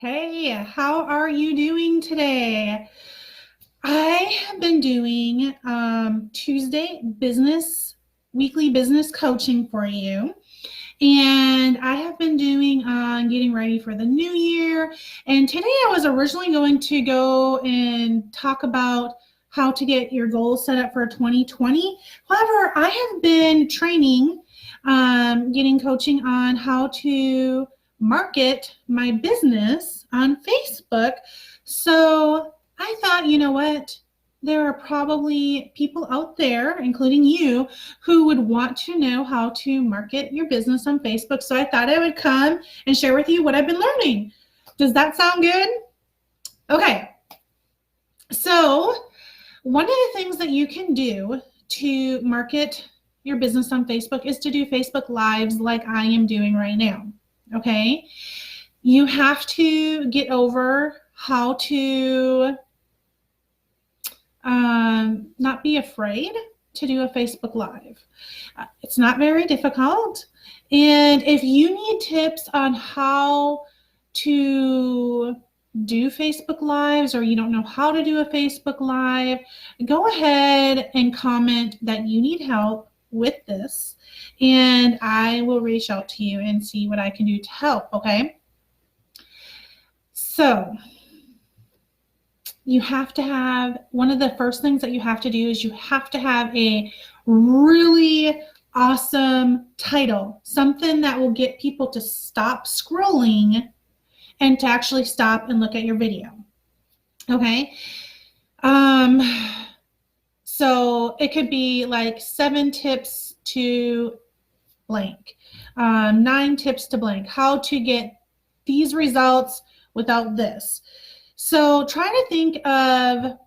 Hey, how are you doing today? I have been doing Tuesday weekly business coaching for you. And I have been doing getting ready for the new year. And today I was originally going to go and talk about how to get your goals set up for 2020. However, I have been training, getting coaching on how to market my business on Facebook. So I thought, you know what? There are probably people out there, including you, who would want to know how to market your business on Facebook. So I thought I would come and share with you what I've been learning. Does that sound good? Okay. So, one of the things that you can do to market your business on Facebook is to do Facebook Lives like I am doing right now. Okay. You have to get over how to not be afraid to do a Facebook Live. It's not very difficult. And if you need tips on how to do Facebook Lives or you don't know how to do a Facebook Live, go ahead and comment that you need help with this. And I will reach out to you and see what I can do to help, okay? So, you have to have one of the first things that you have to do is you have to have a really awesome title, something that will get people to stop scrolling and to actually stop and look at your video. Okay. So it could be like 7 tips to blank, 9 tips to blank, how to get these results without this. So try to think of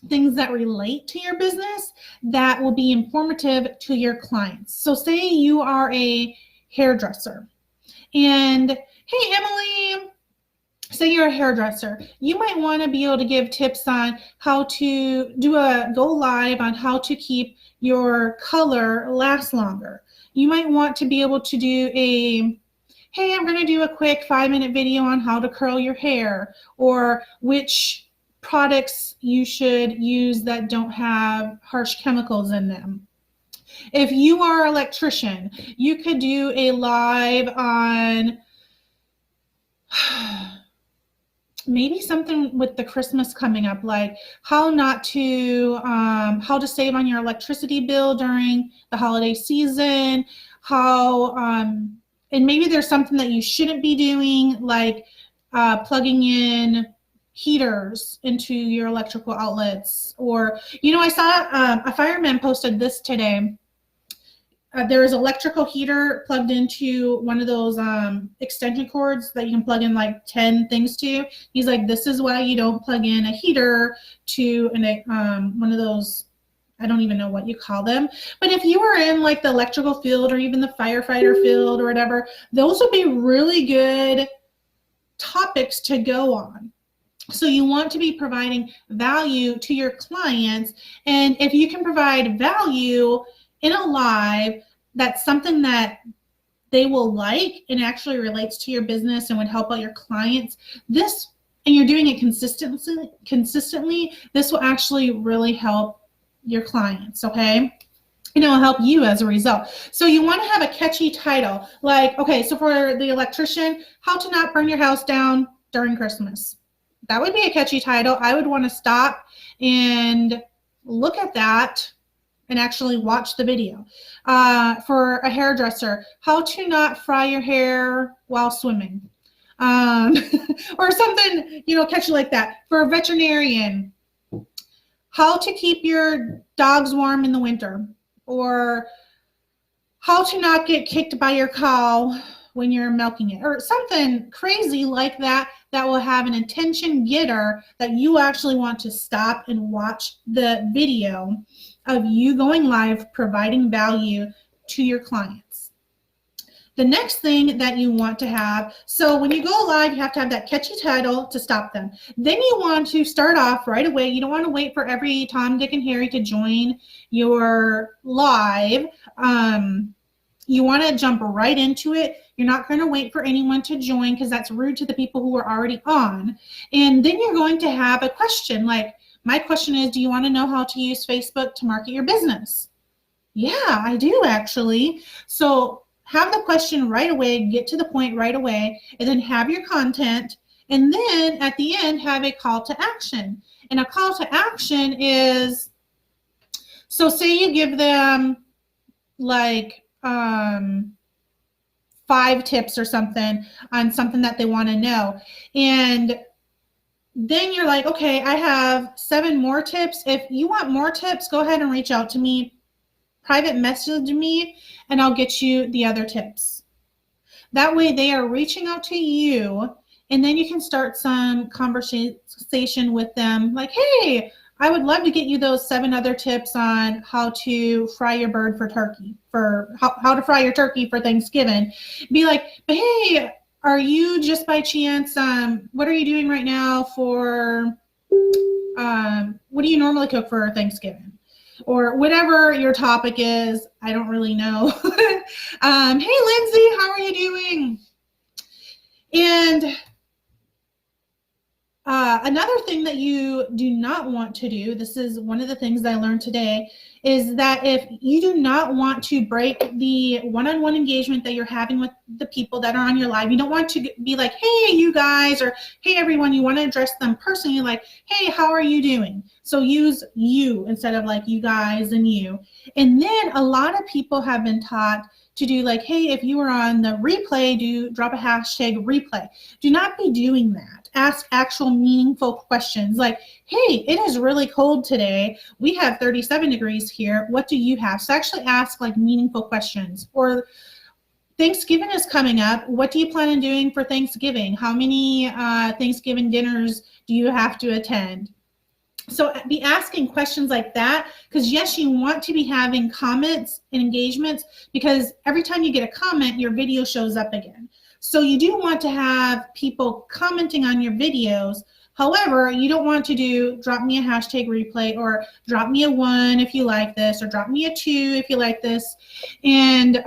things that relate to your business that will be informative to your clients. So say you are a hairdresser and, hey, Emily, say you're a hairdresser. You might want to be able to give tips on how to go live on how to keep your color last longer. You might want to be able to do hey, I'm going to do a quick 5-minute video on how to curl your hair, or which products you should use that don't have harsh chemicals in them. If you are an electrician, you could do a live on maybe something with the Christmas coming up, like how to save on your electricity bill during the holiday season, and maybe there's something that you shouldn't be doing, like plugging in heaters into your electrical outlets. Or, I saw a fireman posted this today. There is an electrical heater plugged into one of those extension cords that you can plug in like 10 things to. He's like, this is why you don't plug in a heater to one of those, I don't even know what you call them. But if you were in like the electrical field or even the firefighter field or whatever, those would be really good topics to go on. So you want to be providing value to your clients. And if you can provide value in a live, that's something that they will like and actually relates to your business and would help out your clients, and you're doing it consistently, this will actually really help your clients, okay? And it will help you as a result. So you want to have a catchy title, like, okay, so for the electrician, how to not burn your house down during Christmas. That would be a catchy title. I would want to stop and look at that and actually watch the video. For a hairdresser, how to not fry your hair while swimming. Or something, catchy like that. For a veterinarian, how to keep your dogs warm in the winter. Or how to not get kicked by your cow when you're milking it, or something crazy like that will have an attention getter that you actually want to stop and watch the video of you going live, providing value to your clients. The next thing that you want to have, so when you go live, you have to have that catchy title to stop them. Then you want to start off right away. You don't want to wait for every Tom, Dick, and Harry to join your live. You want to jump right into it. You're not going to wait for anyone to join because that's rude to the people who are already on. And then you're going to have a question like, my question is, do you want to know how to use Facebook to market your business? Yeah, I do actually. So have the question right away, get to the point right away, and then have your content. And then at the end, have a call to action. And a call to action is, so say you give them like 5 tips or something on something that they want to know. And then you're like, okay, I have 7 more tips. If you want more tips, go ahead and reach out to me, private message me, and I'll get you the other tips. That way they are reaching out to you, and then you can start some conversation with them like, hey, I would love to get you those 7 other tips on how to fry your bird for turkey, for how to fry your turkey for Thanksgiving. Be like, but hey, are you just by chance, what are you doing right now for, what do you normally cook for Thanksgiving? Or whatever your topic is, I don't really know. Hey, Lindsay, how are you doing? And another thing that you do not want to do, this is one of the things that I learned today, is that if you do not want to break the one-on-one engagement that you're having with the people that are on your live, you don't want to be like, hey, you guys, or hey, everyone, you want to address them personally, like, hey, how are you doing? So use you instead of like you guys and you. And then a lot of people have been taught to do like, hey, if you were on the replay, drop a hashtag replay. Do not be doing that. Ask actual meaningful questions like, hey, it is really cold today. We have 37 degrees here. What do you have? So actually ask like meaningful questions. Or Thanksgiving is coming up. What do you plan on doing for Thanksgiving? How many Thanksgiving dinners do you have to attend? So be asking questions like that, because yes, you want to be having comments and engagements, because every time you get a comment, your video shows up again. So you do want to have people commenting on your videos. However, you don't want to do drop me a hashtag replay, or drop me a 1 if you like this, or drop me a 2 if you like this. And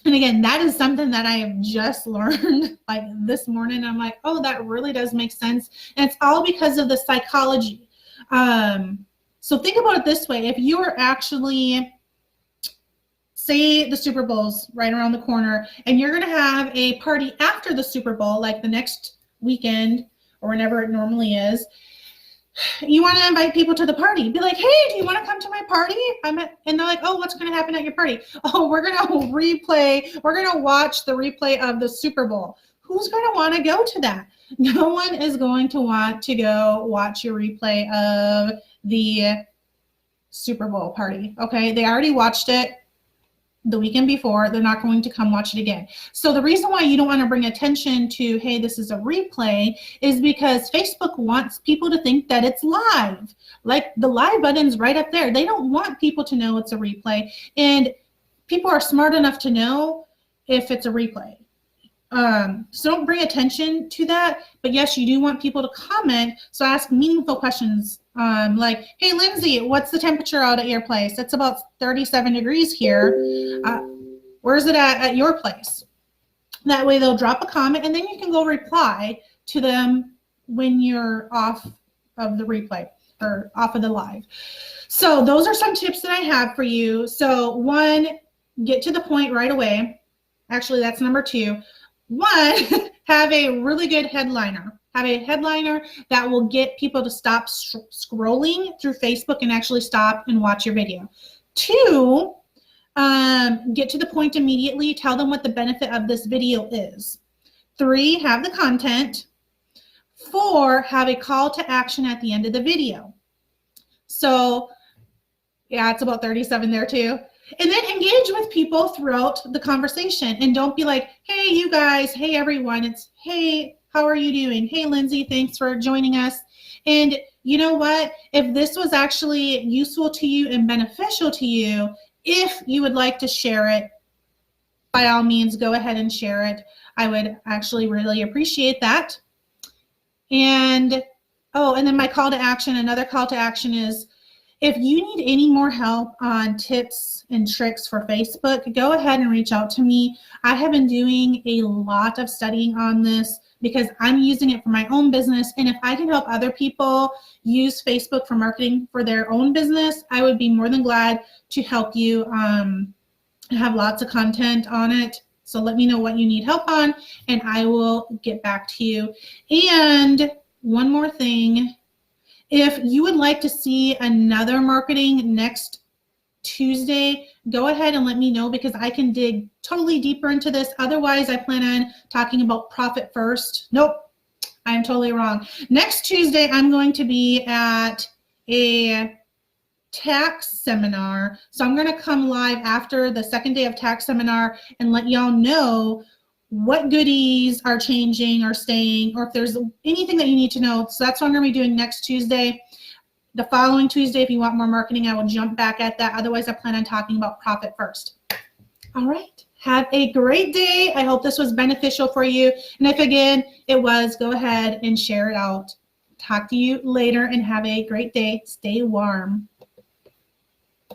again, that is something that I have just learned like this morning. I'm like, oh, that really does make sense. And it's all because of the psychology. So think about it this way. If you are actually, say the Super Bowl's right around the corner, and you're going to have a party after the Super Bowl, like the next weekend or whenever it normally is, you want to invite people to the party. Be like, hey, do you want to come to my party? And they're like, oh, what's going to happen at your party? Oh, we're going to watch the replay of the Super Bowl. Who's going to want to go to that? No one is going to want to go watch your replay of the Super Bowl party. Okay, they already watched it the weekend before. They're not going to come watch it again. So the reason why you don't want to bring attention to, hey, this is a replay, is because Facebook wants people to think that it's live. Like the live button's right up there. They don't want people to know it's a replay. And people are smart enough to know if it's a replay. So don't bring attention to that. But yes, you do want people to comment. So ask meaningful questions. Like, hey, Lindsay, what's the temperature out at your place? It's about 37 degrees here. Where's it at your place? That way they'll drop a comment, and then you can go reply to them when you're off of the replay or off of the live. So those are some tips that I have for you. So 1, get to the point right away. Actually, that's number 2. 1, have a really good headliner. Have a headliner that will get people to stop scrolling through Facebook and actually stop and watch your video. 2, get to the point immediately. Tell them what the benefit of this video is. 3, have the content. 4, have a call to action at the end of the video. So yeah, it's about 37 there too. And then engage with people throughout the conversation, and don't be like, hey, you guys, hey, everyone. It's, hey, how are you doing? Hey, Lindsay, thanks for joining us. And you know what? If this was actually useful to you and beneficial to you, if you would like to share it, by all means, go ahead and share it. I would actually really appreciate that. And, oh, and then my call to action, another call to action is, If you need any more help on tips and tricks for Facebook, go ahead and reach out to me. I have been doing a lot of studying on this because I'm using it for my own business. And if I can help other people use Facebook for marketing for their own business, I would be more than glad to help you. Have lots of content on it. So let me know what you need help on and I will get back to you. And one more thing, if you would like to see another marketing next Tuesday, go ahead and let me know because I can dig totally deeper into this. Otherwise, I plan on talking about profit first. Nope, I'm totally wrong. Next Tuesday, I'm going to be at a tax seminar. So I'm going to come live after the second day of tax seminar and let y'all know what goodies are changing or staying, or if there's anything that you need to know. So that's what I'm going to be doing next Tuesday. The following Tuesday, if you want more marketing, I will jump back at that. Otherwise, I plan on talking about profit first. All right. Have a great day. I hope this was beneficial for you. And if again, it was, go ahead and share it out. Talk to you later and have a great day. Stay warm.